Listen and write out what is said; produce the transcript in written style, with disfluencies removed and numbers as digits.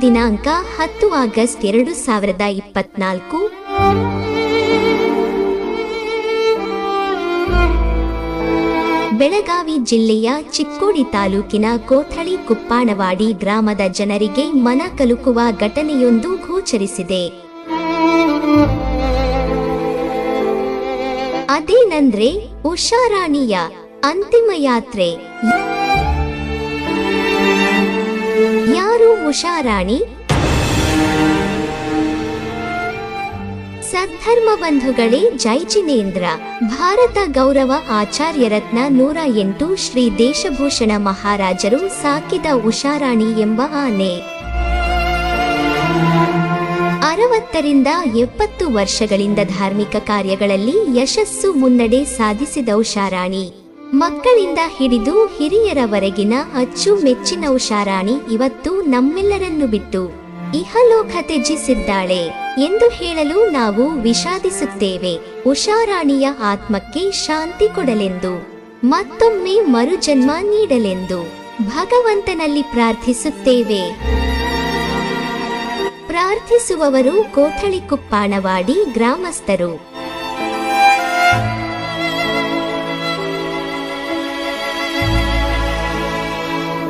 ದಿನಾಂಕ 10 ಆಗಸ್ಟ್ 2024. ಬೆಳಗಾವಿ ಜಿಲ್ಲೆಯ ಚಿಕ್ಕೋಡಿ ತಾಲೂಕಿನ ಕೋಥಳಿ ಕುಪ್ಪಾಣವಾಡಿ ಗ್ರಾಮದ ಜನರಿಗೆ ಮನ ಕಲುಕುವ ಘಟನೆಯೊಂದು ಗೋಚರಿಸಿದೆ. ಅದೇನೆಂದ್ರೆ ಉಷಾರಾಣಿಯ ಅಂತಿಮ ಯಾತ್ರೆ. ಯಾರು ಉಷಾರಾಣಿ? ಸದ್ಧರ್ಮ ಬಂಧುಗಳೇ, ಜೈ ಜಿನೇಂದ್ರ. ಭಾರತ ಗೌರವ ಆಚಾರ್ಯ ರತ್ನ 108 ಶ್ರೀ ದೇಶಭೂಷಣ ಮಹಾರಾಜರು ಸಾಕಿದ ಉಷಾರಾಣಿ ಎಂಬ ಆನೆ 60ರಿಂದ 70 ವರ್ಷಗಳಿಂದ ಧಾರ್ಮಿಕ ಕಾರ್ಯಗಳಲ್ಲಿ ಯಶಸ್ಸು ಮುನ್ನಡೆ ಸಾಧಿಸಿದ ಉಷಾರಾಣಿ, ಮಕ್ಕಳಿಂದ ಹಿಡಿದು ಹಿರಿಯರವರೆಗಿನ ಅಚ್ಚುಮೆಚ್ಚಿನ ಉಷಾರಾಣಿ ಇವತ್ತು ನಮ್ಮೆಲ್ಲರನ್ನು ಬಿಟ್ಟು ಇಹಲೋಕ ತ್ಯಜಿಸಿದ್ದಾಳೆ ಎಂದು ಹೇಳಲು ನಾವು ವಿಷಾದಿಸುತ್ತೇವೆ. ಉಷಾರಾಣಿಯ ಆತ್ಮಕ್ಕೆ ಶಾಂತಿ ಕೊಡಲೆಂದು, ಮತ್ತೊಮ್ಮೆ ಮರುಜನ್ಮ ನೀಡಲೆಂದು ಭಗವಂತನಲ್ಲಿ ಪ್ರಾರ್ಥಿಸುತ್ತೇವೆ. ಪ್ರಾರ್ಥಿಸುವವರು ಕೋಥಳಿ ಕುಪ್ಪಾಣವಾಡಿ ಗ್ರಾಮಸ್ಥರು.